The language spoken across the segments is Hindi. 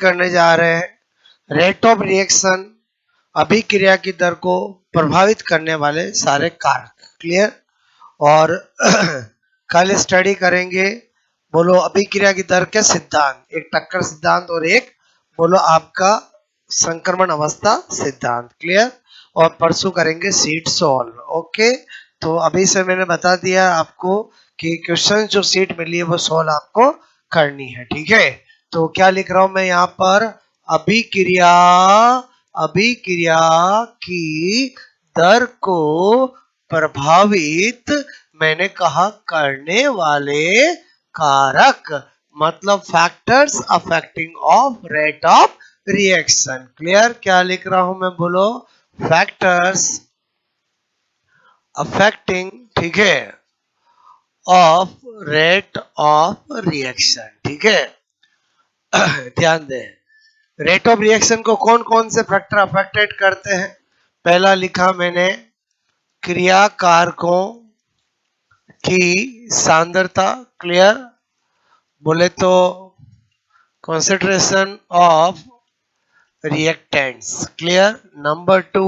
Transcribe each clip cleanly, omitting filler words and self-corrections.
करने जा रहे हैं रेट ऑफ रिएक्शन, अभिक्रिया की दर को प्रभावित करने वाले सारे कारक। क्लियर? और कल स्टडी करेंगे, बोलो अभिक्रिया की दर के सिद्धांत, एक टक्कर सिद्धांत और एक बोलो आपका संक्रमण अवस्था सिद्धांत। क्लियर? और परसों करेंगे सीट सॉल्व। ओके, तो अभी से मैंने बता दिया आपको कि क्वेश्चन जो सीट मिली है वो सॉल्व आपको करनी है। ठीक है, तो क्या लिख रहा हूं मैं यहाँ पर, अभिक्रिया की दर को प्रभावित, मैंने कहा करने वाले कारक, मतलब factors affecting of rate of reaction. Clear? क्या लिख रहा हूं मैं, बोलो फैक्टर्स अफेक्टिंग, ठीक है, ऑफ रेट ऑफ रिएक्शन। ठीक है, ध्यान दें, रेट ऑफ रिएक्शन को कौन कौन से फैक्टर अफेक्टेड करते हैं। पहला लिखा मैंने क्रिया कारकों की सांद्रता। क्लियर? बोले तो concentration of reactants. Clear? Number 2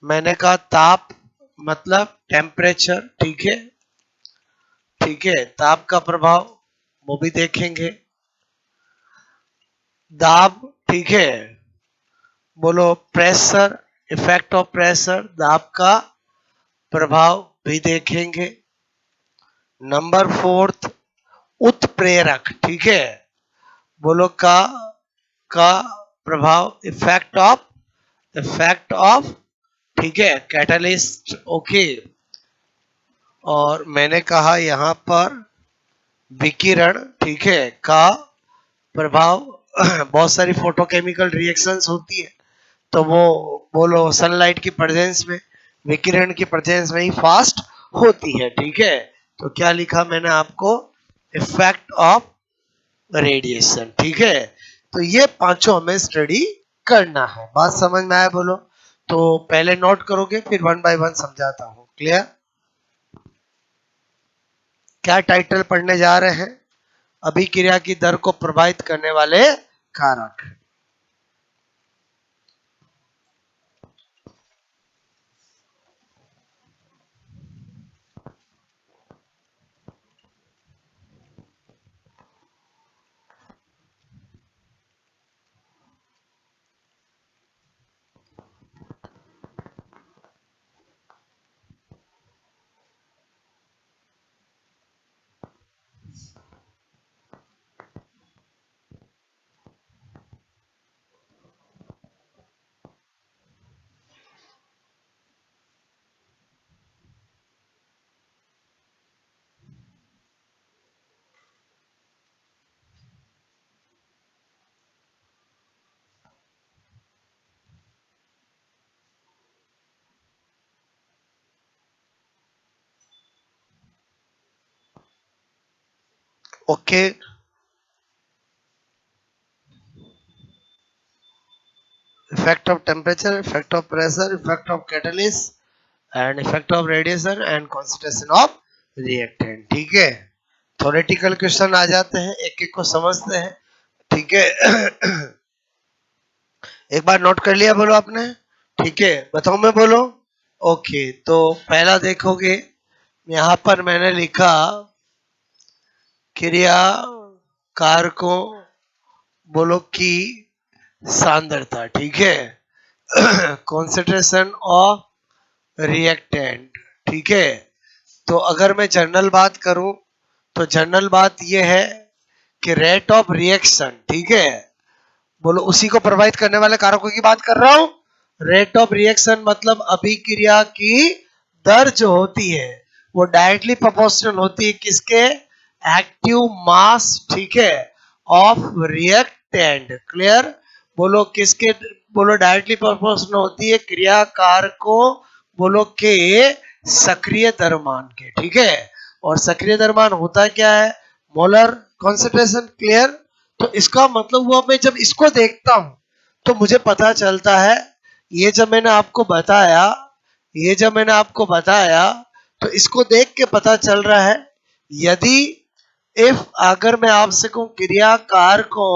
मैंने कहा ताप, मतलब टेम्परेचर। ठीक है, ठीक है, ताप का प्रभाव वो भी देखेंगे। दाब, ठीक है, बोलो प्रेशर, इफेक्ट ऑफ प्रेशर, दाब का प्रभाव भी देखेंगे। नंबर 4 उत्प्रेरक, ठीक है, बोलो का प्रभाव, इफेक्ट ऑफ, ठीक है, कैटलिस्ट। ओके, और मैंने कहा यहाँ पर विकिरण, ठीक है, का प्रभाव बहुत सारी फोटोकेमिकल रिएक्शंस होती है, तो वो बोलो सनलाइट की प्रेजेंस में, विकिरण की प्रेजेंस में ही फास्ट होती है। ठीक है, तो क्या लिखा मैंने आपको, इफेक्ट ऑफ रेडिएशन। ठीक है, तो ये पांचों हमें स्टडी करना है। बात समझ में आया बोलो? तो पहले नोट करोगे, फिर 1 बाय 1 समझाता हूं। क्लियर? क्या टाइटल पढ़ने जा रहे हैं, अभिक्रिया की दर को प्रभावित करने वाले कारक। Okay, effect of temperature, effect of pressure, effect of catalyst and effect of radiation and concentration of reactant। ठीक है, थ्योरेटिकल क्वेश्चन आ जाते हैं, एक एक को समझते हैं। ठीक है, एक बार नोट कर लिया बोलो आपने? ठीक है, बताओ मैं बोलो? ओके, तो पहला देखोगे यहाँ पर मैंने लिखा क्रिया कारकों बोलो की सांद्रता। ठीक है, कॉन्सेंट्रेशन ऑफ रिएक्टेंट। ठीक है, तो अगर मैं जनरल बात करूं तो जनरल बात यह है कि रेट ऑफ रिएक्शन, ठीक है, बोलो उसी को प्रभावित करने वाले कारकों की बात कर रहा हूं। रेट ऑफ रिएक्शन मतलब अभिक्रिया की दर जो होती है वो डायरेक्टली प्रोपोर्शनल होती है किसके, एक्टिव मास, ठीक है, ऑफ रिएक्टेंट। क्लियर? बोलो किसके, बोलो डायरेक्टली प्रोपोर्शनल होती है क्रियाकार को बोलो के सक्रिय द्रव्यमान के। ठीक है, और सक्रिय द्रव्यमान होता क्या है, मोलर कॉन्सेंट्रेशन। क्लियर? तो इसका मतलब हुआ मैं जब इसको देखता हूं तो मुझे पता चलता है, ये जब मैंने आपको बताया तो इसको देख के पता चल रहा है, यदि इफ अगर मैं आपसे कहूं क्रियाकार को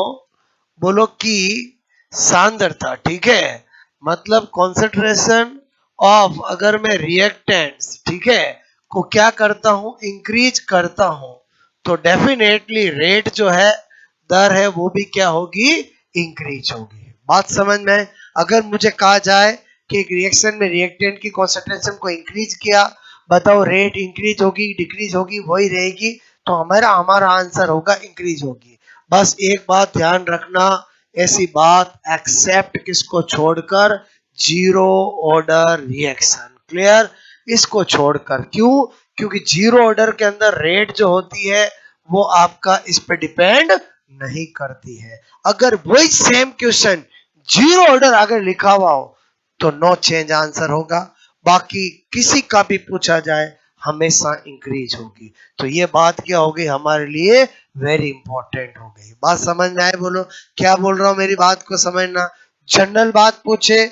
बोलो कि सांद्रता, ठीक है, मतलब कॉन्सेंट्रेशन ऑफ, अगर मैं रिएक्टेंट्स, ठीक है, को क्या करता हूं, इंक्रीज करता हूं, तो डेफिनेटली रेट जो है, दर है, वो भी क्या होगी, इंक्रीज होगी। बात समझ में है? अगर मुझे कहा जाए कि एक रिएक्शन में रिएक्टेंट की कॉन्सेंट्रेशन को इंक्रीज किया, बताओ रेट इंक्रीज होगी डिक्रीज होगी, वही रहेगी, तो हमारा हमारा आंसर होगा इंक्रीज होगी। बस एक बात ध्यान रखना, ऐसी बात एक्सेप्ट किसको छोड़कर, जीरो ऑर्डर रिएक्शन, क्लियर, इसको छोड़कर, क्यों, क्योंकि जीरो ऑर्डर के अंदर रेट जो होती है वो आपका इस पे डिपेंड नहीं करती है। अगर वही सेम क्वेश्चन जीरो ऑर्डर अगर लिखा हुआ हो तो नो चेंज आंसर होगा, बाकी किसी का भी पूछा जाए हमेशा इंक्रीज होगी। तो ये बात क्या हो गई हमारे लिए, वेरी इंपॉर्टेंट हो गई। बात समझ में आए, बोलो क्या बोल रहा हूं, मेरी बात को समझना। जनरल बात पूछे,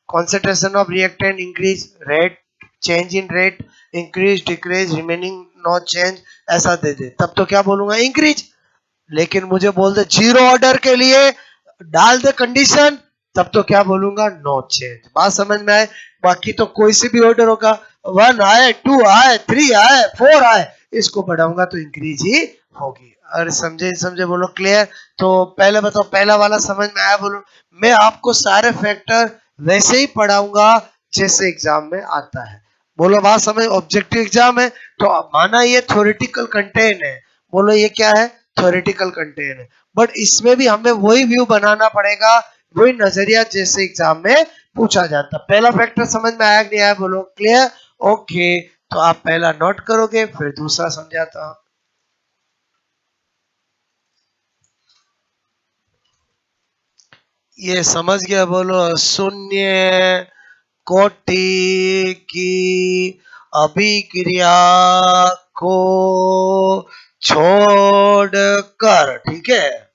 concentration of reactant increase, rate change in rate, increase decrease remaining no change, ऐसा दे दे, तब तो क्या बोलूंगा, इंक्रीज। लेकिन मुझे बोल दे जीरो ऑर्डर के लिए डाल दे कंडीशन, तब तो क्या बोलूंगा, नो चेंज। बात समझ में आए? बाकी तो कोई से भी ऑर्डर होगा, 1 आए, 2 आए, 3 आए, 4 आए, इसको बढ़ाऊंगा तो इंक्रीज ही होगी। अरे समझे समझे, बोलो क्लियर। तो पहले बताओ, पहला वाला समझ में आया, बोलो। मैं आपको सारे फैक्टर वैसे ही पढ़ाऊंगा जैसे एग्जाम में आता है। बोलो बात समझ, ऑब्जेक्टिव एग्जाम है तो माना ये थ्योरेटिकल कंटेंट है, बोलो ये क्या है, थ्योरेटिकल कंटेंट है, बट इसमें भी हमें वही व्यू बनाना पड़ेगा, वही नजरिया जैसे एग्जाम में पूछा जाता। पहला फैक्टर समझ में आया कि नहीं आया, बोलो क्लियर, ओके। तो आप पहला नोट करोगे, फिर दूसरा समझाता हूं। ये समझ गया, बोलो शून्य कोटि की अभिक्रिया को छोड़कर, ठीक है,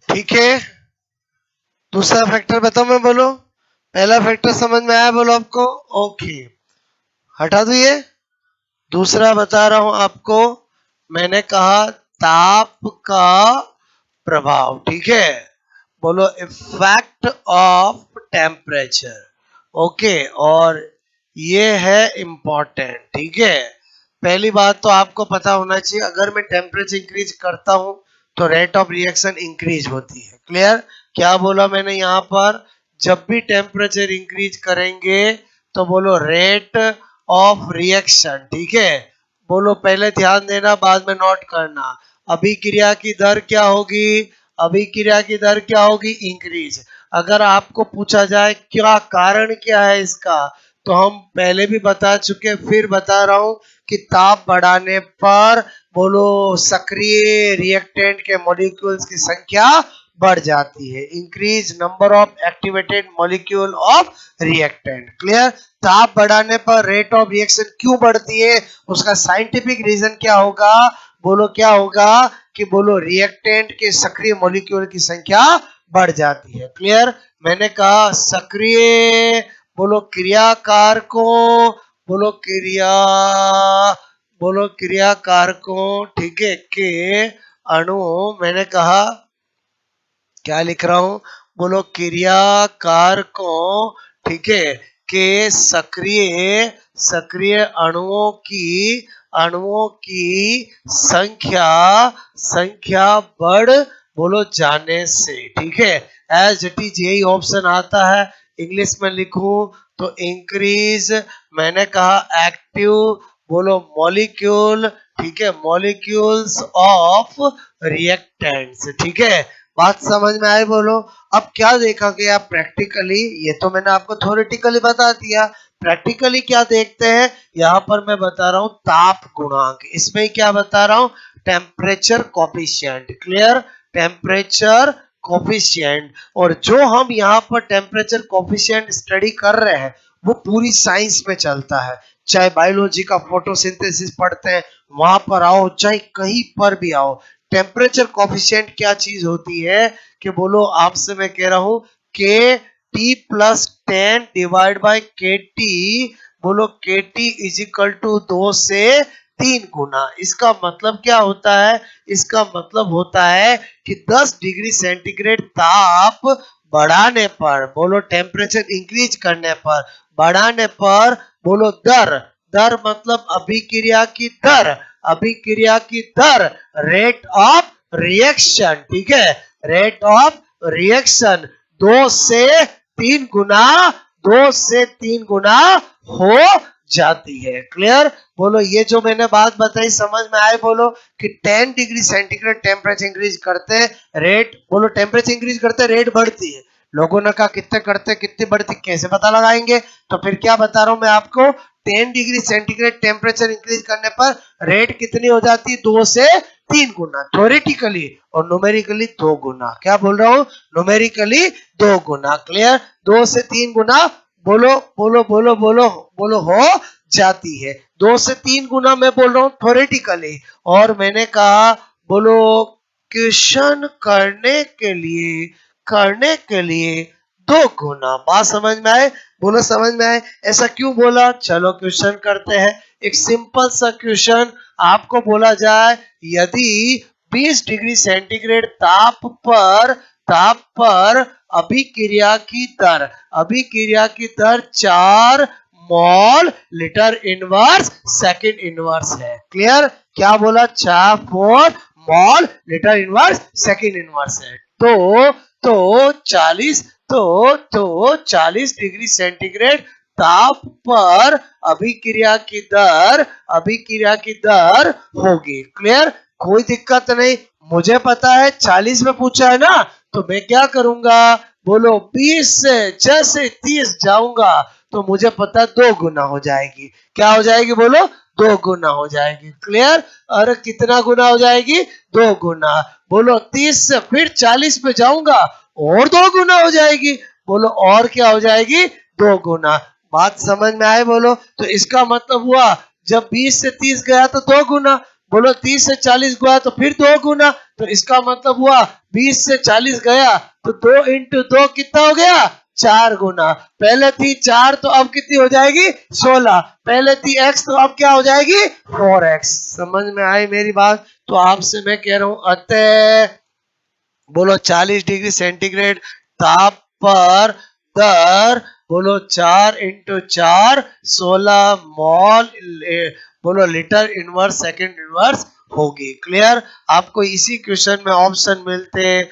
ठीक है। दूसरा फैक्टर बताओ, मैं बोलो, पहला फैक्टर समझ में आया, बोलो आपको, ओके, हटा दो ये। दूसरा बता रहा हूं आपको, मैंने कहा ताप का प्रभाव, ठीक है, बोलो इफेक्ट ऑफ टेम्परेचर, ओके, और ये है इंपॉर्टेंट, ठीक है। पहली बात तो आपको पता होना चाहिए, अगर मैं टेम्परेचर इंक्रीज करता हूं तो रेट ऑफ रिएक्शन इंक्रीज होती है, क्लियर। क्या बोला मैंने यहाँ पर, जब भी टेम्परेचर इंक्रीज करेंगे तो बोलो रेट ऑफ रिएक्शन। ठीक है, बोलो पहले ध्यान देना, बाद में नोट करना। अभिक्रिया की दर क्या होगी? अभिक्रिया की दर क्या होगी? इंक्रीज। अगर आपको पूछा जाए क्या कारण क्या है इसका, तो हम पहले भी बता चुके, फिर बता रहा हूं कि ताप बढ़ाने पर बोलो सक्रिय रिएक्टेंट के मॉलिक्यूल्स की संख्या बढ़ जाती है। Increase number of activated molecule of reactant. Clear? ताप बढ़ाने पर रेट ऑफ रिएक्शन क्यों बढ़ती है, उसका साइंटिफिक रीजन क्या होगा? बोलो क्या होगा? कि बोलो रिएक्टेंट के सक्रिय मॉलिक्यूल की संख्या बढ़ जाती है। क्लियर? मैंने कहा सक्रिय बोलो क्रियाकारकों, बोलो क्रियाकारकों, ठीक है, के अणु, मैंने कहा क्या लिख रहा हूं? बोलो क्रियाकारकों, ठीक है, के सक्रिय अणुओं की संख्या बढ़ बोलो जाने से। ठीक है, एज इट इज यही ऑप्शन आता है। इंग्लिश में लिखूं तो इंक्रीज, मैंने कहा एक्टिव बोलो मॉलिक्यूल, ठीक है, मॉलिक्यूल्स ऑफ रिएक्टेंट्स। ठीक है, बात समझ में आई? बोलो अब क्या देखा गया प्रैक्टिकली? ये तो मैंने आपको थ्योरेटिकली बता दिया, प्रैक्टिकली क्या देखते हैं? यहाँ पर मैं बता रहा हूँ ताप गुणांक। इसमें क्या बता रहा हूँ? Temperature coefficient. Clear? Temperature coefficient. और जो हम यहाँ पर टेम्परेचर कोफिशिएंट स्टडी कर रहे हैं वो पूरी साइंस में चलता है। चाहे बायोलॉजी का फोटोसिंथेसिस पढ़ते हैं वहां पर आओ, चाहे कहीं पर भी आओ, टेम्परेचर कोफिशिएंट क्या चीज होती है? कि बोलो आपसे मैं कह रहा हूं के टी प्लस 10 डिवाइड बाय के टी, बोलो के टी इज इक्वल टू 2 से 3 गुना। इसका मतलब क्या होता है? इसका मतलब होता है कि 10 डिग्री सेंटीग्रेड ताप बढ़ाने पर, बोलो टेम्परेचर इंक्रीज करने पर, बढ़ाने पर, बोलो दर, दर मतलब अभिक्रिया की दर, अभिक्रिया की दर, रेट ऑफ रिएक्शन। ठीक है, रेट ऑफ रिएक्शन 2 से 3 गुना, 2 से 3 गुना हो जाती है। क्लियर? बोलो ये जो मैंने बात बताई समझ में आए? बोलो कि 10 डिग्री सेंटीग्रेड टेम्परेचर इंक्रीज करते रेट, बोलो टेम्परेचर इंक्रीज करते रेट बढ़ती है। लोगों ने कहा कितने करते कितनी बढ़ती, कैसे पता लगाएंगे? तो फिर क्या बता रहा हूं मैं आपको, 10 डिग्री सेंटीग्रेड टेम्परेचर इंक्रीज करने पर रेट कितनी हो जाती है? 2 से 3 गुना थ्योरेटिकली, और न्यूमेरिकली 2 गुना। क्या बोल रहा हूं? न्यूमेरिकली 2 गुना। क्लियर? 2 से 3 गुना बोलो बोलो बोलो बोलो बोलो हो जाती है। 2 से 3 गुना मैं बोल रहा हूं थ्योरेटिकली, और मैंने कहा बोलो क्वेश्चन करने के लिए 2 गुना। बात समझ में आए? बोलो समझ में आए? ऐसा क्यों बोला? चलो क्वेश्चन करते हैं। एक सिंपल सा क्वेश्चन आपको बोला जाए, यदि 20 डिग्री सेंटीग्रेड ताप पर अभिक्रिया की दर 4 mole litre inverse second inverse है। क्लियर? क्या बोला? 4 mole litre inverse second inverse है। तो 40 डिग्री सेंटीग्रेड ताप पर अभिक्रिया की दर होगी। क्लियर? कोई दिक्कत नहीं, मुझे पता है 40 में पूछा है ना, तो मैं क्या करूंगा? बोलो 20 से जैसे 30 जाऊंगा तो मुझे पता 2 गुना हो जाएगी। क्या हो जाएगी? बोलो 2 गुना हो जाएगी। क्लियर? और कितना गुना हो जाएगी? 2 गुना। बोलो 30 से फिर 40 पे जाऊंगा और 2 गुना हो जाएगी। बोलो और क्या हो जाएगी? 2 गुना। बात समझ में आए? बोलो तो इसका मतलब हुआ जब 20 से 30 गया तो 2 गुना, बोलो 30 से 40 गया तो फिर 2 गुना, तो इसका मतलब हुआ 20 से 40 गया तो 2 इंटू 2 कितना हो गया? 4 गुना। पहले थी 4 तो अब कितनी हो जाएगी? 16। पहले थी x तो अब क्या हो जाएगी? 4x। समझ में आई मेरी बात? तो आपसे मैं कह रहा हूं अतः बोलो 40 डिग्री सेंटीग्रेड ताप पर दर, बोलो 4 इंटू 4 16 मॉल बोलो लीटर इनवर्स सेकंड इनवर्स होगी। क्लियर? आपको इसी क्वेश्चन में ऑप्शन मिलते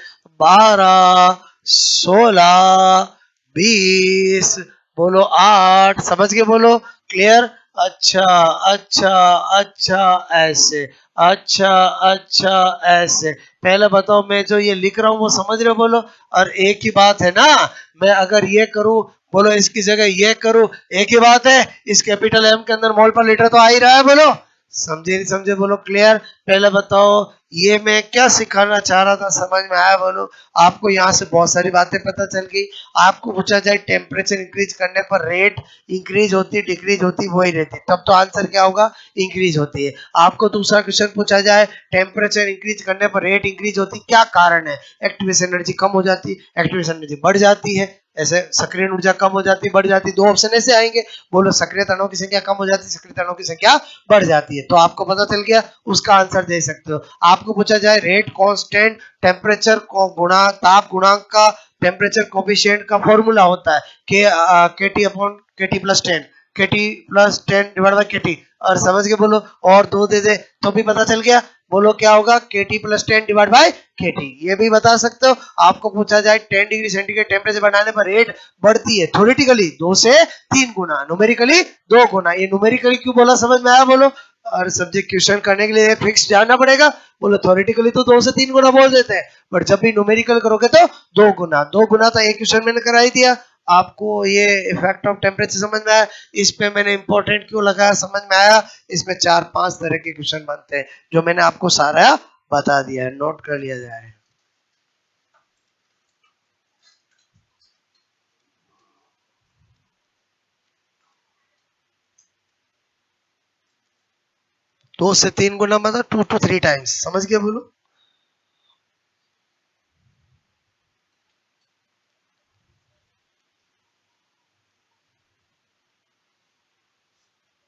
12, 16, 20, बोलो 8, समझ के बोलो, क्लियर। अच्छा अच्छा अच्छा ऐसे, अच्छा अच्छा ऐसे। पहले बताओ, मैं जो ये लिख रहा हूँ वो समझ रहे हो बोलो। और एक ही बात है ना, मैं अगर ये करूँ, बोलो इसकी जगह ये करूँ, एक ही बात है। इस कैपिटल एम के अंदर मोल पर लीटर तो आ ही रहा है बोलो। समझे नहीं समझे बोलो, क्लियर। पहले बताओ, ये मैं क्या सिखाना चाह रहा था, समझ में आया बोलो। आपको यहाँ से बहुत सारी बातें पता चल गई। आपको पूछा जाए टेम्परेचर इंक्रीज करने पर रेट इंक्रीज होती डिक्रीज होती वही रहती, तब तो आंसर क्या होगा, इंक्रीज होती है। आपको दूसरा क्वेश्चन पूछा जाए टेम्परेचर इंक्रीज करने पर रेट इंक्रीज होती, क्या कारण है, एक्टिवेशन एनर्जी कम हो जाती, एक्टिवेशन एनर्जी बढ़ जाती है, ऐसे सक्रिय ऊर्जा कम हो जाती बढ़ जाती। दो ऑप्शन ऐसे आएंगे, बोलो सक्रिय तनाव की संख्या कम हो जाती, सक्रिय तनाव की संख्या बढ़ जाती है। तो आपको पता चल गया, उसका आंसर दे सकते हो। आपको पूछा जाए रेट कांस्टेंट टेम्परेचर को गुणा ताप गुणांक का टेम्परेचर कोफिशिएंट का फॉर्मूला होता है के टी अपॉन के टी प्लस 10, के टी प्लस 10 डिवाइड बाई के टी। और समझ के बोलो, और दो दे दे तो भी पता चल गया। बोलो क्या होगा, के टी प्लस 10 डिवाइड बाई के टी, ये भी बता सकते हो। आपको पूछा जाए 10 डिग्री सेंटीग्रेड टेम्परेचर बढ़ाने पर रेट बढ़ती है थ्योरेटिकली 2 से 3 गुना, न्यूमेरिकली 2 गुना। ये न्यूमेरिकली क्यों बोला, समझ में आया बोलो। और सब्जेक्ट क्वेश्चन करने के लिए फिक्स जानना पड़ेगा। बोलो थ्योरेटिकली तो 2 से 3 गुना बोल देते हैं, बट जब भी न्यूमेरिकल करोगे तो 2 गुना। 2 गुना तो एक क्वेश्चन मैंने करा ही दिया। आपको ये इफेक्ट ऑफ टेम्परेचर समझ में आया। इस पे मैंने इंपॉर्टेंट क्यों लगाया, समझ में आया। इसमें 4-5 तरह के क्वेश्चन बनते हैं, जो मैंने आपको सारा बता दिया है, नोट कर लिया जाए। दो से तीन गुना मतलब 2 to 3 टाइम्स, समझ गए बोलो।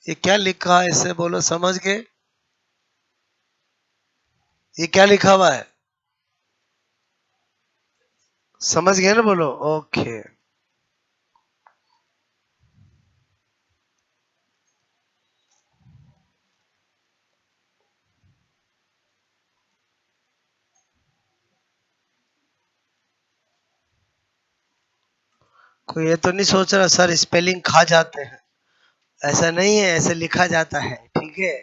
ये क्या लिखा है इसे बोलो, समझ गए। ये क्या लिखा हुआ है, समझ गए ना बोलो, ओके। कोई ये तो नहीं सोच रहा सर स्पेलिंग खा जाते हैं, ऐसा नहीं है, ऐसे लिखा जाता है, ठीक है।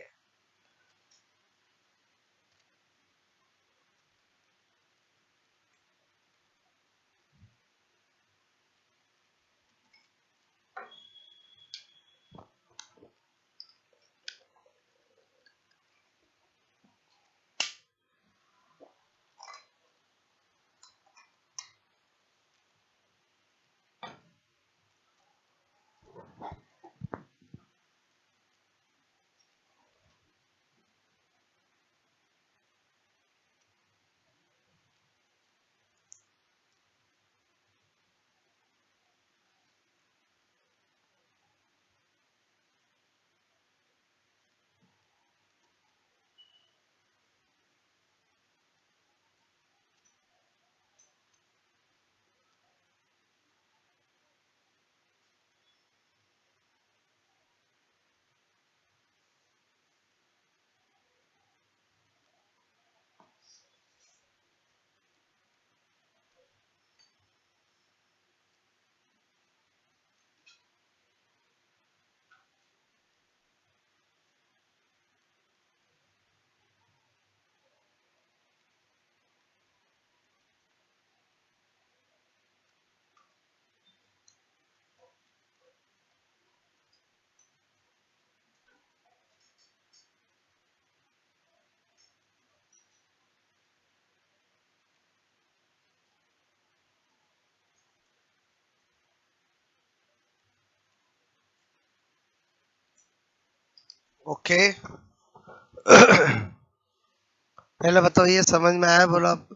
ओके। पहले बताओ ये समझ में आया बोलो आप।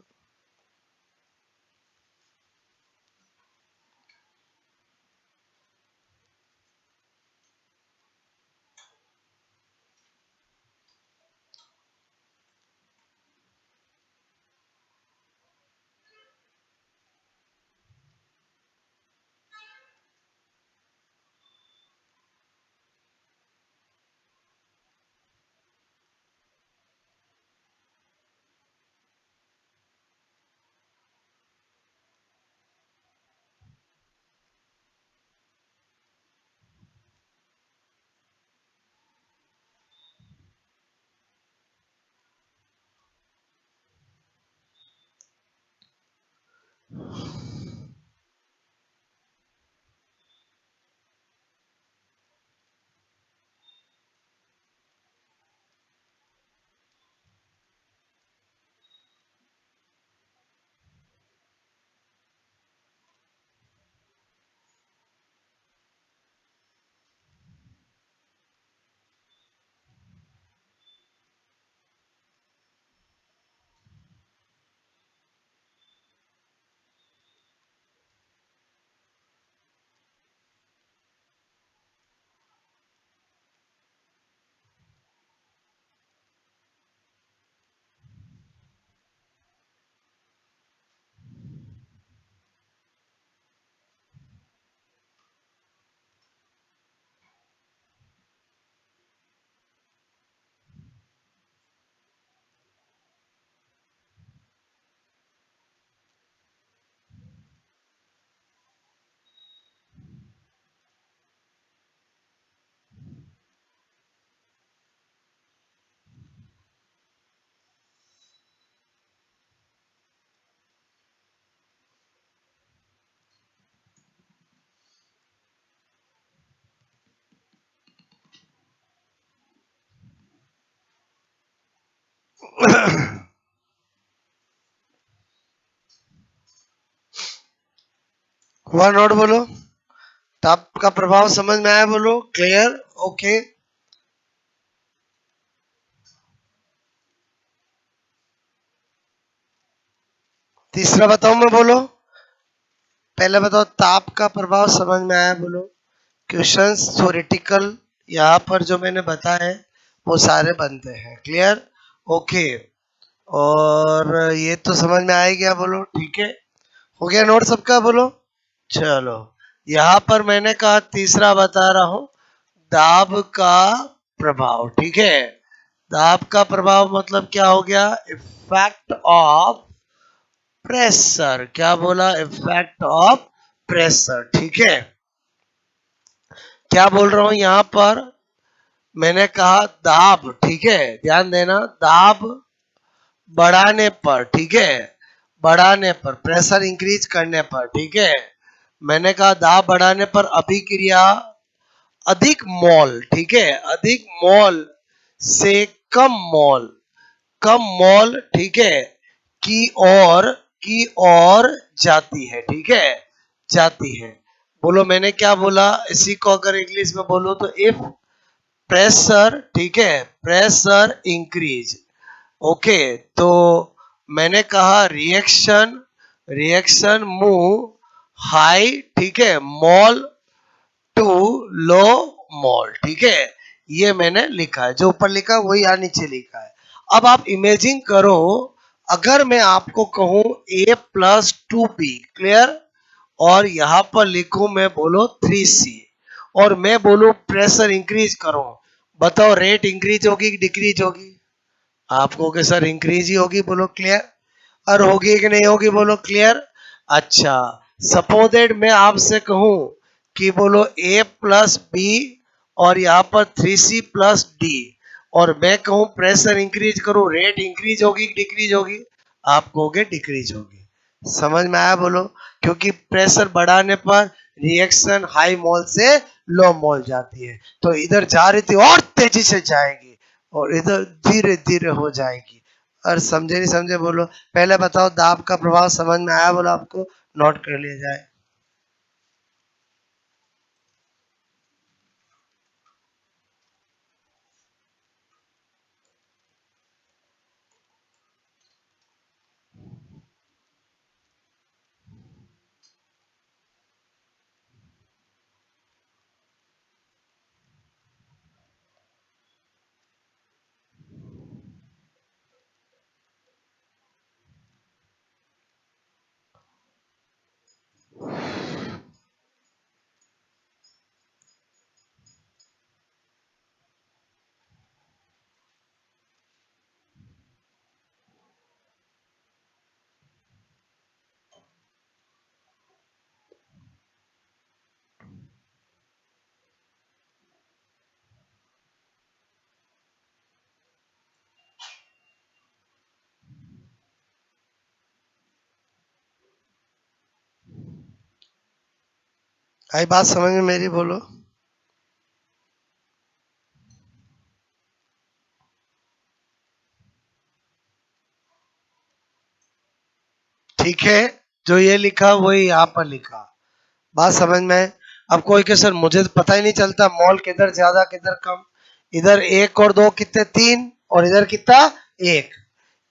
हुआ नोट बोलो, ताप का प्रभाव समझ में आया बोलो, क्लियर, ओके। तीसरा बताओ मैं बोलो, पहले बताओ ताप का प्रभाव समझ में आया बोलो। क्वेश्चंस थ्योरेटिकल यहाँ पर जो मैंने बताया है वो सारे बनते हैं, क्लियर, ओके। और ये तो समझ में आ ही गया बोलो, ठीक है, हो गया नोट सबका बोलो। चलो यहाँ पर मैंने कहा तीसरा बता रहा हूं, दाब का प्रभाव, ठीक है। दाब का प्रभाव मतलब क्या हो गया, इफेक्ट ऑफ प्रेशर, क्या बोला, इफेक्ट ऑफ प्रेशर, ठीक है। क्या बोल रहा हूं यहां पर, मैंने कहा दाब, ठीक है, ध्यान देना, दाब बढ़ाने पर, ठीक है, बढ़ाने पर, प्रेशर इंक्रीज करने पर, ठीक है, मैंने कहा दाब बढ़ाने पर अभिक्रिया अधिक मोल, ठीक है, अधिक मोल से कम मोल, ठीक है, की ओर जाती है, ठीक है, जाती है। बोलो मैंने क्या बोला, इसी को अगर इंग्लिश में बोलो तो इफ प्रेशर, ठीक है, प्रेशर इंक्रीज, ओके, तो मैंने कहा रिएक्शन मूव हाई, ठीक है, मोल टू लो मोल, ठीक है, ये मैंने लिखा है, जो ऊपर लिखा है वही यहाँ नीचे लिखा है। अब आप इमेजिन करो, अगर मैं आपको कहूं A+2B, क्लियर, और यहां पर लिखूं मैं बोलो 3C, और मैं बोलूं प्रेशर इंक्रीज करो, बताओ रेट इंक्रीज होगी कि डिक्रीज होगी, आपको के सर इंक्रीज ही होगी, बोलो क्लियर, और होगी कि नहीं होगी, बोलो क्लियर। अच्छा, सपोजेड मैं आपसे कहूं कि बोलो A+B और यहाँ पर 3C+D, और मैं कहूं प्रेशर इंक्रीज करो, रेट इंक्रीज होगी कि डिक्रीज होगी, आप कहोगे डिक्रीज होगी, समझ में आया बोलो, क्योंकि प्रेशर बढ़ाने पर रिएक्शन हाई मोल से लो मोल जाती है, तो इधर जा रही थी और तेजी से जाएगी और इधर धीरे धीरे हो जाएगी। और समझे नहीं समझे बोलो, पहले बताओ दाब का प्रभाव समझ में आया बोलो, आपको नोट कर लिया जाए। आई बात समझ में मेरी बोलो, ठीक है, जो ये लिखा वही यहाँ पर लिखा, बात समझ में है। अब कोई के सर मुझे तो पता ही नहीं चलता मॉल किधर ज्यादा किधर कम, इधर एक और दो कितने, तीन, और इधर कितना, एक,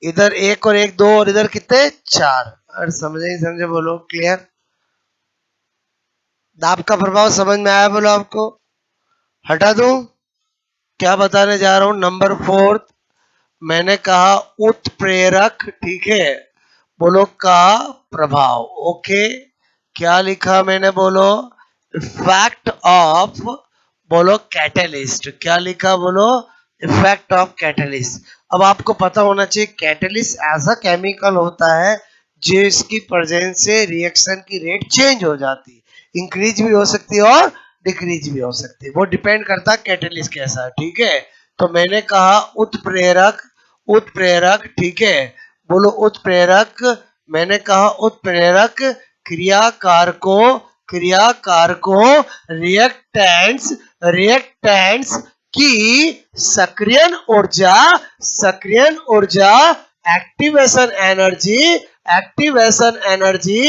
इधर एक और एक दो, और इधर कितने, चार, और समझे नहीं समझे बोलो क्लियर। दाब का प्रभाव समझ में आया बोलो आपको, हटा दूं, क्या बताने जा रहा हूं, नंबर 4, मैंने कहा उत्प्रेरक, ठीक है, बोलो का प्रभाव, ओके, क्या लिखा मैंने बोलो, इफेक्ट ऑफ, बोलो कैटलिस्ट, क्या लिखा बोलो, इफेक्ट ऑफ कैटलिस्ट। अब आपको पता होना चाहिए कैटलिस्ट ऐसा केमिकल होता है जिसकी प्रेजेंस से रिएक्शन की रेट चेंज हो जाती है, इंक्रीज भी हो सकती है और डिक्रीज भी हो सकती है, वो डिपेंड करता है कैटलिस्ट कैसा है, ठीक है। तो मैंने कहा उत्प्रेरक, उत्प्रेरक, ठीक है, बोलो उत्प्रेरक, मैंने कहा उत्प्रेरक क्रियाकारकों, रिएक्टेंट्स, कि सक्रियण ऊर्जा activation energy activation energy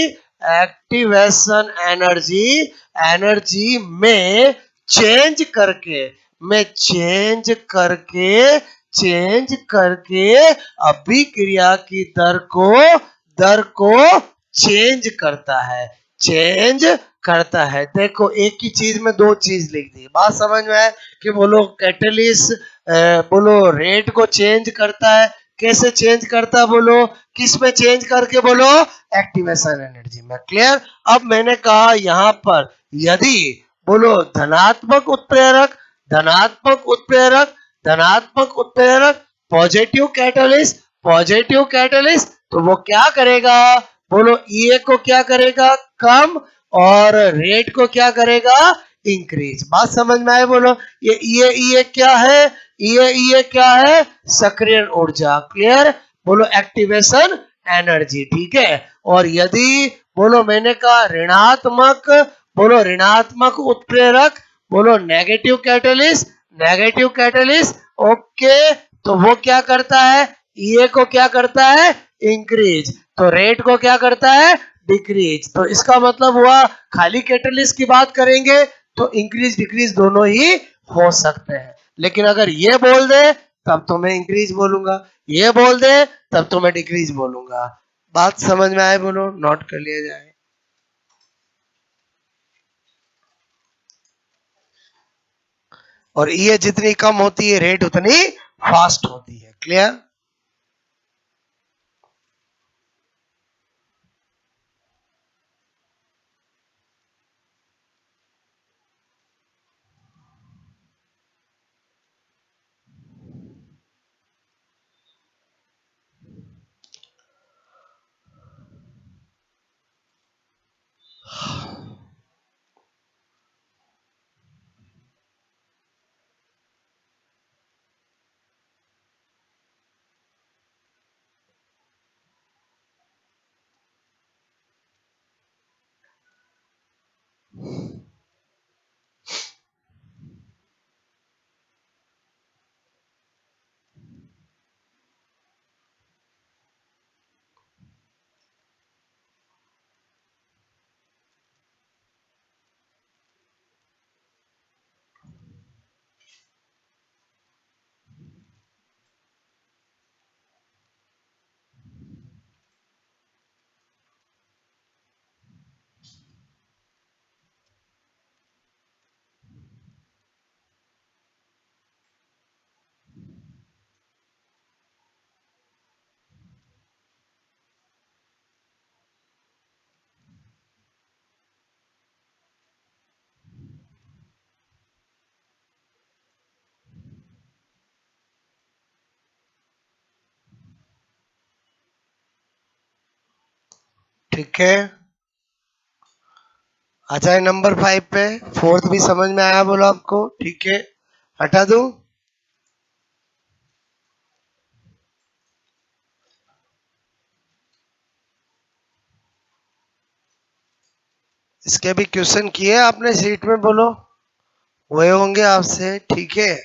activation energy energy में चेंज करके अभिक्रिया की दर को चेंज करता है। देखो एक ही चीज में दो चीज लिख दी, बात समझ में है कि बोलो कैटलिस्ट बोलो रेट को चेंज करता है, कैसे चेंज करता है बोलो, किस में चेंज करके बोलो, एक्टिवेशन एनर्जी में। क्लियर। अब मैंने कहा यहां पर यदि बोलो धनात्मक उत्प्रेरक पॉजिटिव कैटलिस्ट तो वो क्या करेगा बोलो, ईए को क्या करेगा कम और रेट को क्या करेगा इंक्रीज। बात समझ में आए बोलो। ये क्या है, ये क्या है, सक्रियण ऊर्जा। क्लियर। बोलो एक्टिवेशन एनर्जी। ठीक है। और यदि बोलो मैंने कहा ऋणात्मक उत्प्रेरक बोलो नेगेटिव कैटलिस्ट ओके, तो वो क्या करता है, ये को क्या करता है इंक्रीज, तो रेट को क्या करता है डिक्रीज। तो इसका मतलब हुआ खाली कैटलिस्ट की बात करेंगे तो इंक्रीज डिक्रीज दोनों ही हो सकते हैं, लेकिन अगर ये बोल दे तब तो मैं इंक्रीज बोलूंगा, ये बोल दे तब तो मैं डिक्रीज बोलूंगा। बात समझ में आए बोलो, नोट कर लिया जाए। और ये जितनी कम होती है रेट उतनी फास्ट होती है। क्लियर। ठीक है। आ जाए नंबर 5 पे। फोर्थ भी समझ में आया बोलो आपको। ठीक है, हटा दूं। इसके भी क्वेश्चन किए आपने सीट में बोलो, हुए होंगे आपसे। ठीक है।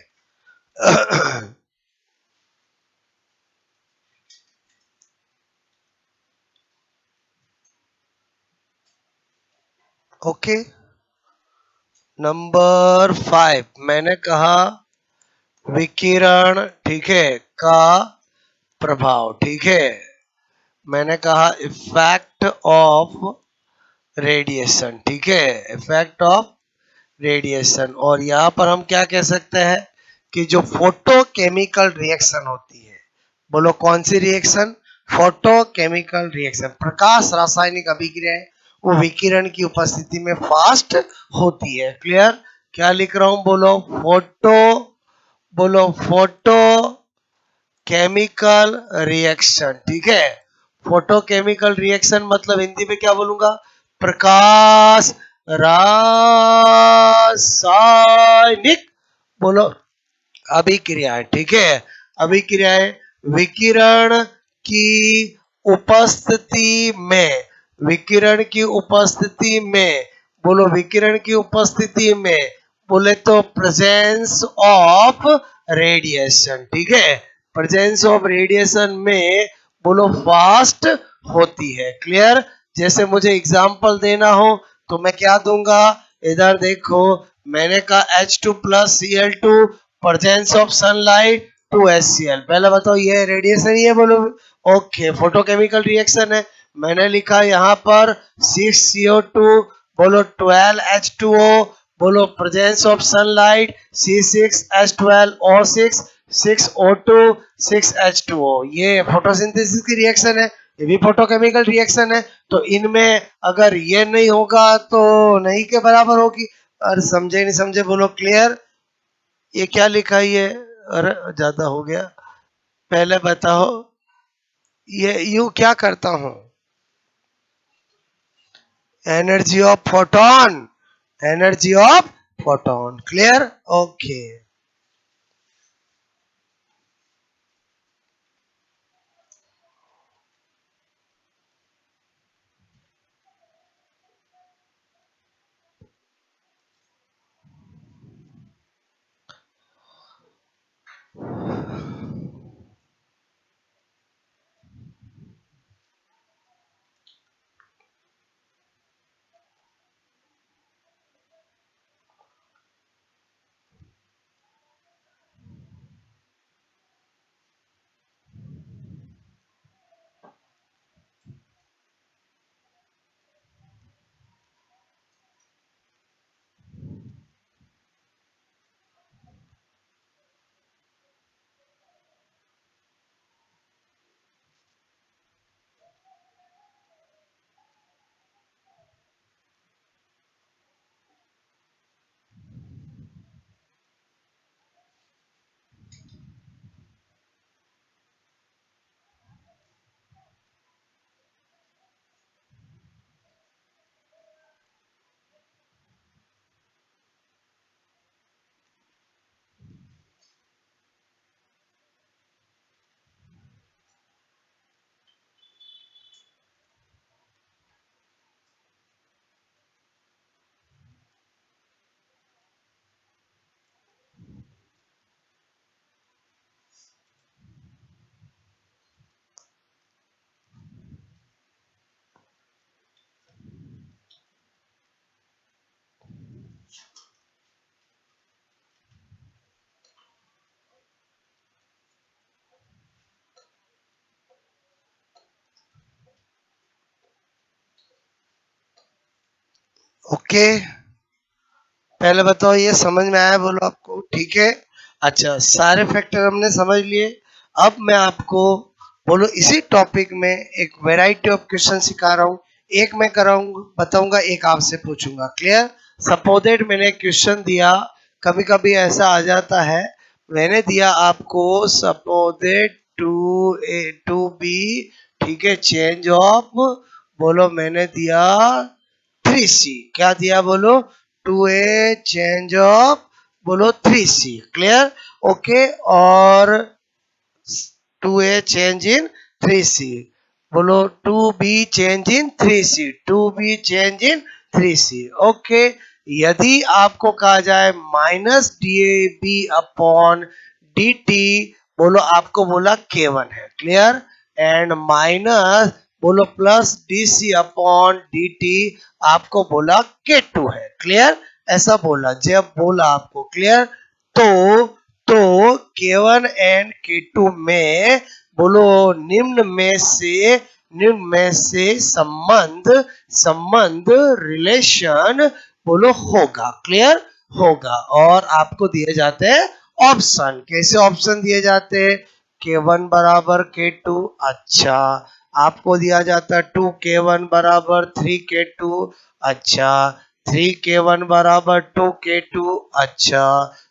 ओके। नंबर 5 मैंने कहा विकिरण, ठीक है, का प्रभाव। ठीक है। मैंने कहा इफेक्ट ऑफ रेडिएशन। ठीक है, इफेक्ट ऑफ रेडिएशन। और यहाँ पर हम क्या कह सकते हैं कि जो फोटो केमिकल रिएक्शन होती है, बोलो कौन सी रिएक्शन, फोटो केमिकल रिएक्शन, प्रकाश रासायनिक अभिक्रियाएं, वो विकिरण की उपस्थिति में फास्ट होती है। क्लियर। क्या लिख रहा हूं बोलो फोटो केमिकल रिएक्शन। ठीक है। फोटो केमिकल रिएक्शन मतलब हिंदी में क्या बोलूंगा, प्रकाश रासायनिक बोलो अभिक्रियाएं। ठीक है। अभिक्रियाएं विकिरण की उपस्थिति में, विकिरण की उपस्थिति में बोलो, विकिरण की उपस्थिति में बोले तो प्रेजेंस ऑफ रेडिएशन, ठीक है। प्रेजेंस ऑफ रेडिएशन में बोलो फास्ट होती है, क्लियर। जैसे मुझे एग्जांपल देना हो तो मैं क्या दूंगा, इधर देखो, मैंने कहा H2 plus Cl2 presence of sunlight 2HCl। पहले बताओ ये रेडिएशन ही है बोलो। ओके, फोटोकेमिकल रिएक्शन है। मैंने लिखा यहाँ पर 6CO2 बोलो 12H2O बोलो प्रेजेंस ऑफ सनलाइट C6H12 और 6O2 6H2O। ये फोटोसिंथेसिस की रिएक्शन है, ये भी फोटोकेमिकल रिएक्शन है। तो इनमें अगर ये नहीं होगा तो नहीं के बराबर होगी। अरे समझे नहीं समझे बोलो क्लियर। ये क्या लिखा है ये, अरे ज्यादा हो गया। पहले बताओ ये यू क्या करता हूं, energy of photon, energy of photon, clear. Okay okay, पहले बताओ ये समझ में आया बोलो आपको, ठीक है। अच्छा, सारे फैक्टर हमने समझ लिए। अब मैं आपको बोलो इसी टॉपिक में एक वैरायटी ऑफ क्वेश्चन सिखा रहा हूँ। एक मैं कराऊंगा बताऊंगा, एक आपसे पूछूंगा, क्लियर। सपोज दैट मैंने क्वेश्चन दिया, कभी कभी ऐसा आ जाता है, मैंने दिया आपको सपोज दैट टू बी, ठीक है, चेंज ऑफ, बोलो मैंने दिया 3C, क्या दिया बोलो, 2A चेंज ऑफ बोलो 3C, क्लियर। ओके, और 2A चेंज इन 3C बोलो, 2B change in 3C, 2B change in 3C। Okay, यदि आपको कहा जाए माइनस DAB अपॉन DT, बोलो आपको बोला K1 है, क्लियर। एंड माइनस बोलो प्लस DC अपॉन DT आपको बोला K2 है, क्लियर। ऐसा बोला, जब बोला आपको, क्लियर। तो K1 एंड K2 में बोलो निम्न में से संबंध संबंध रिलेशन बोलो होगा, क्लियर होगा। और आपको दिए जाते हैं ऑप्शन, कैसे ऑप्शन दिए जाते हैं, K1 बराबर K2, अच्छा। आपको दिया जाता है 2K1 बराबर 3K2, अच्छा। 3K1 बराबर 2K2, अच्छा।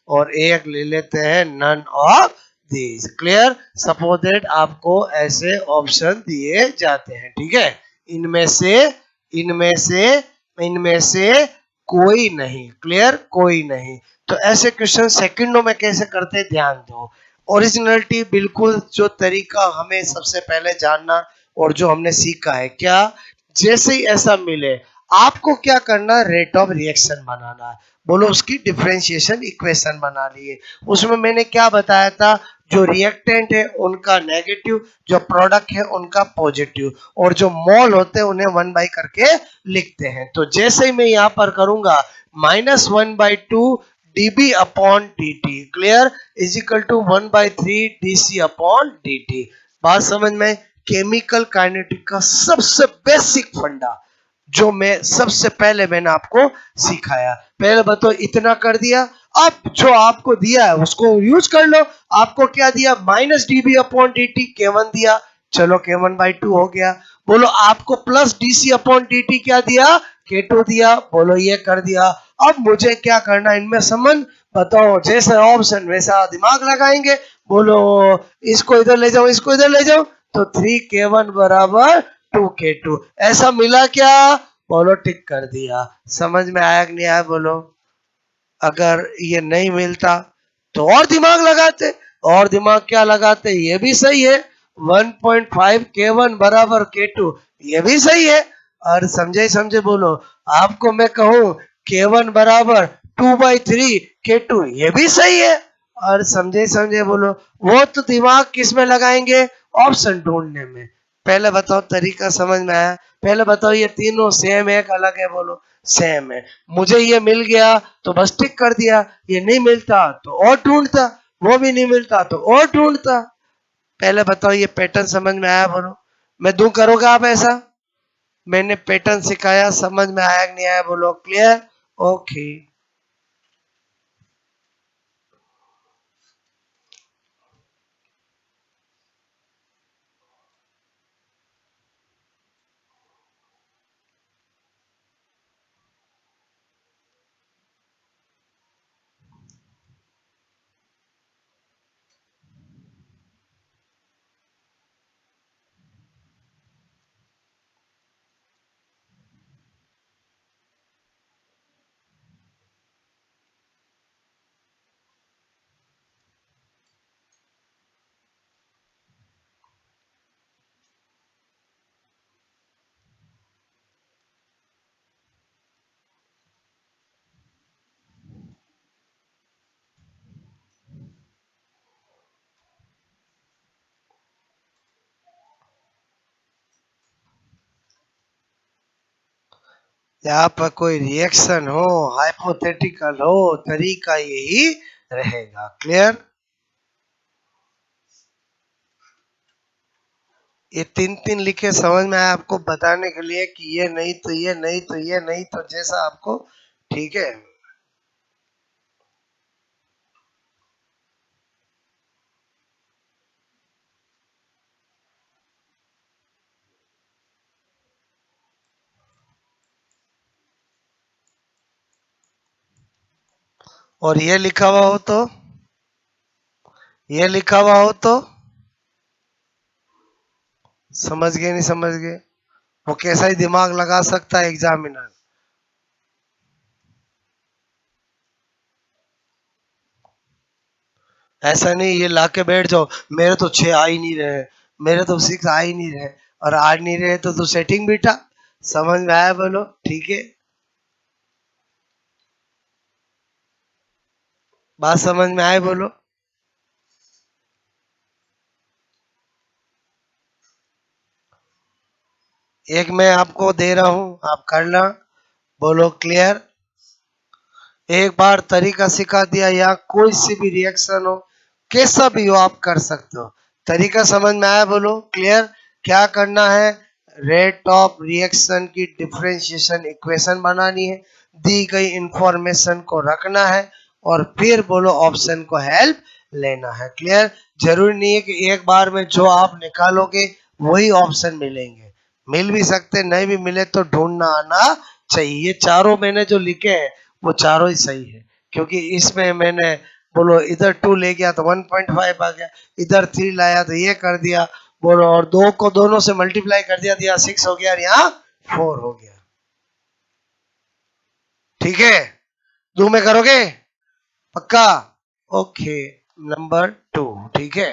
और एक ले लेते हैं none of these, clear. Suppose that आपको ऐसे ऑप्शन दिए जाते हैं, ठीक है। इनमें से इनमें से इनमें से कोई नहीं, क्लियर, कोई नहीं। तो ऐसे क्वेश्चन सेकंडों में कैसे करते हैं, ध्यान दो। ओरिजिनलिटी बिल्कुल जो तरीका हमें सबसे पहले जानना और जो हमने सीखा है, क्या, जैसे ही ऐसा मिले आपको क्या करना, रेट ऑफ रिएक्शन बनाना है। बोलो उसकी डिफरेंशिएशन इक्वेशन बना लिए। उसमें मैंने क्या बताया था, जो रिएक्टेंट है उनका नेगेटिव, जो प्रोडक्ट है उनका पॉजिटिव, और जो मोल होते हैं उन्हें 1 बाई करके लिखते हैं। तो जैसे ही मैं यहाँ पर करूंगा -1/2 dB upon dt, clear, is equal to 1/3 dC upon dt। बात समझ में? केमिकल काइनेटिक का सबसे बेसिक फंडा जो मैं सबसे पहले मैंने आपको सिखाया। पहले बताओ, इतना कर दिया, अब जो आपको दिया है उसको यूज कर लो। आपको क्या दिया, -dB अपॉन dt, K1 दिया, चलो K1/2 हो गया। बोलो आपको प्लस DC अपॉन dt क्या दिया, K2 दिया, बोलो ये कर दिया। अब मुझे क्या करना, इनमें संबंध बताओ, जैसे ऑप्शन वैसा दिमाग लगाएंगे। बोलो इसको इधर ले जाओ, इसको इधर ले जाओ, तो 3K1 बराबर 2K2, ऐसा मिला क्या, बोलो टिक कर दिया। समझ में आया कि नहीं आया, बोलो। अगर ये नहीं मिलता तो और दिमाग लगाते, और दिमाग क्या लगाते, ये भी सही है, 1.5 K1 बराबर K2, ये भी सही है। और समझे समझे, बोलो। आपको मैं कहूं K1 बराबर 2/3 K2, ये भी सही है। और समझे समझे, बोलो। वो तो दिमाग किस में लगाएंगे, ऑप्शन ढूंढने में। पहले बताओ तरीका समझ में आया? पहले बताओ ये तीनों सेम है एक अलग है, बोलो। सेम है। मुझे ये मिल गया तो बस टिक कर दिया, ये नहीं मिलता तो और ढूंढता, वो भी नहीं मिलता तो और ढूंढता। पहले बताओ ये पैटर्न समझ में आया, बोलो। मैं दूं, करोगे आप ऐसा? मैंने पैटर्न सिखाया, समझ में आया कि नहीं आया, बोलो। क्लियर? ओके। यहाँ पर कोई रिएक्शन हो, हाइपोथेटिकल हो, तरीका यही रहेगा। क्लियर? ये तीन तीन लिखे समझ में आया आपको, बताने के लिए कि ये नहीं तो ये नहीं तो ये नहीं तो जैसा आपको ठीक है। और ये लिखा हुआ हो तो, ये लिखा हुआ हो तो समझ गए नहीं समझ गए, वो कैसा ही दिमाग लगा सकता है एग्जामिनर। ऐसा नहीं ये लाके बैठ जाओ, मेरे तो 6 आ ही नहीं रहे, मेरे तो 6 आ ही नहीं रहे, और आ नहीं रहे तो तू सेटिंग बेटा। समझ में आया, बोलो। ठीक है, बात समझ में आए, बोलो। एक मैं आपको दे रहा हूं, आप करना, बोलो। क्लियर? एक बार तरीका सिखा दिया, या कोई सी भी रिएक्शन हो, कैसा भी हो, आप कर सकते हो। तरीका समझ में आया, बोलो। क्लियर? क्या करना है, रेट ऑफ रिएक्शन की डिफरेंशिएशन इक्वेशन बनानी है, दी गई इंफॉर्मेशन को रखना है, और फिर बोलो ऑप्शन को हेल्प लेना है। क्लियर? जरूरी नहीं है कि एक बार में जो आप निकालोगे वही ऑप्शन मिलेंगे, मिल भी सकते, नहीं भी मिले तो ढूंढना आना चाहिए। ये चारों मैंने जो लिखे हैं वो चारों ही सही है, क्योंकि इसमें मैंने बोलो इधर 2 ले गया तो 1.5 आ गया, इधर 3 लाया तो ये कर दिया, बोलो, और 2 को दोनों से मल्टीप्लाई कर दिया, दिया 6 हो गया, और यहाँ 4 हो गया। ठीक है? 2 में करोगे पक्का? ओके। नंबर 2, ठीक है।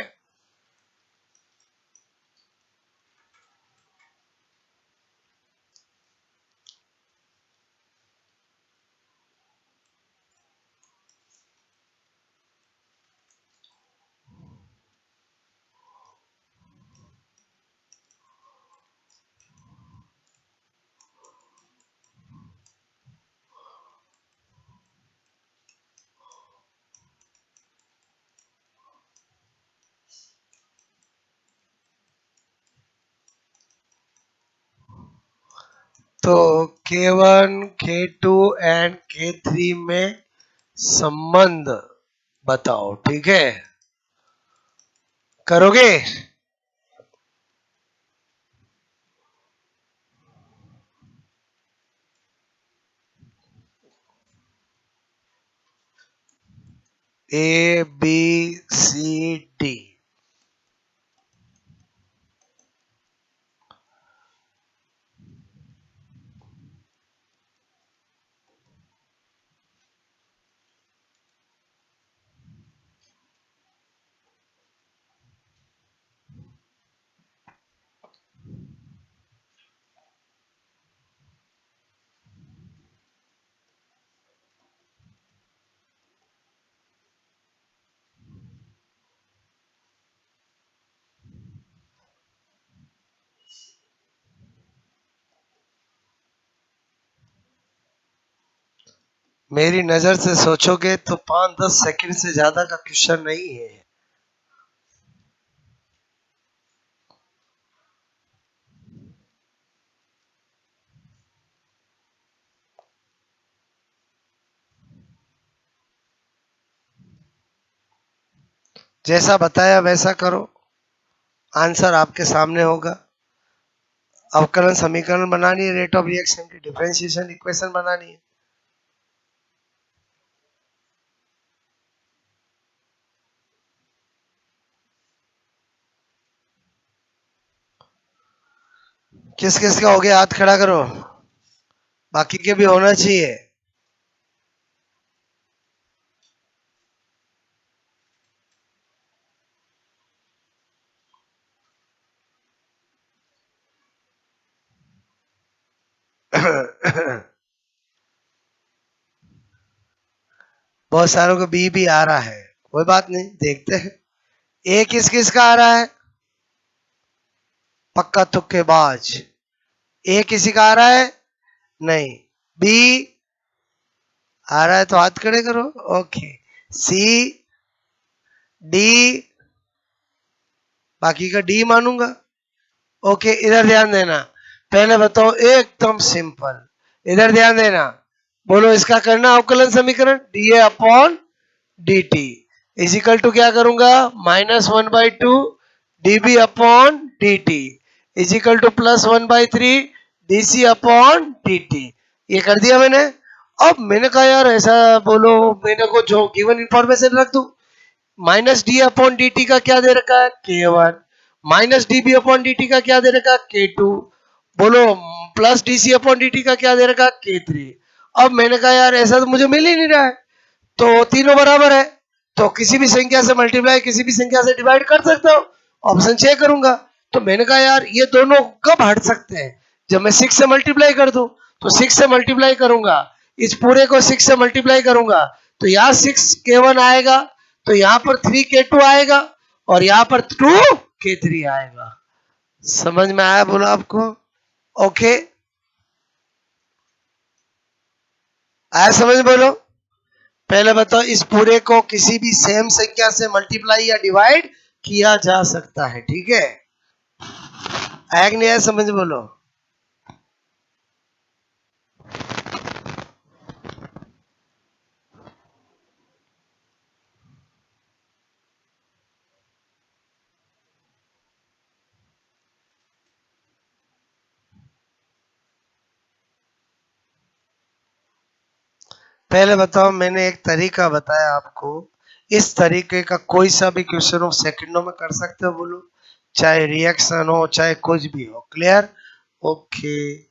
तो K1 K2 एंड K3 में संबंध बताओ, ठीक है, करोगे? A B C D। मेरी नजर से सोचोगे तो 5-10 सेकंड से ज्यादा का क्वेश्चन नहीं है। जैसा बताया वैसा करो, आंसर आपके सामने होगा। अवकलन समीकरण बनानी है, रेट ऑफ रिएक्शन की डिफरेंशिएशन इक्वेशन बनानी है। किस किस का हो गया हाथ खड़ा करो, बाकी के भी होना चाहिए। बहुत सारों को बी भी आ रहा है, कोई बात नहीं, देखते हैं। ए किस किस का आ रहा है? पक्का तुक्केबाज। ए किसी का आ रहा है? नहीं। बी आ रहा है तो हाथ खड़े करो। ओके। सी, डी, बाकी का डी मानूंगा। ओके, इधर ध्यान देना। पहले बताओ, एकदम सिंपल, इधर ध्यान देना। बोलो इसका करना अवकलन समीकरण, d A upon d t is equal to क्या करूंगा, -1/2 dB upon d t is equal to +1/3 dC upon d t. ये कर दिया मैंने। अब मैंने कहा यार ऐसा बोलो, मैंने को जो गिवन इंफॉर्मेशन रख दूं। Minus d upon d t का क्या दे रखा है, K1। Minus d B upon d t का क्या दे रखा है, K2। बोलो plus d C upon d t का क्या दे रखा है, K3। अब मैंने कहा यार ऐसा तो मुझे मिल ही नहीं रहा है, तो तीनों बराबर है, तो किसी भी संख्या से मल्टीप्लाई किसी भी संख्या से डिवाइड कर सकता हूँ। ऑप्शन 6 करूंगा। तो मैंने कहा यार ये दोनों कब हट सकते हैं, जब मैं 6 से मल्टीप्लाई कर दूं। तो 6 से मल्टीप्लाई करूंगा, इस पूरे को 6 से मल्टीप्लाई करूंगा, तो यहाँ 6K1 आएगा, तो यहाँ पर 3K2 आएगा, और यहाँ पर 2K3 आएगा। समझ में आया बोला आपको? ओके, आया समझ? बोलो पहले बताओ, इस पूरे को किसी भी सेम संख्या से मल्टीप्लाई या डिवाइड किया जा सकता है, ठीक है? आया कि नहीं आया समझ? बोलो। पहले बताओ, मैंने एक तरीका बताया आपको, इस तरीके का कोई सा भी क्वेश्चन हो सेकंडों में कर सकते हो। बोलो, चाहे रिएक्शन हो चाहे कुछ भी हो। क्लियर? ओके।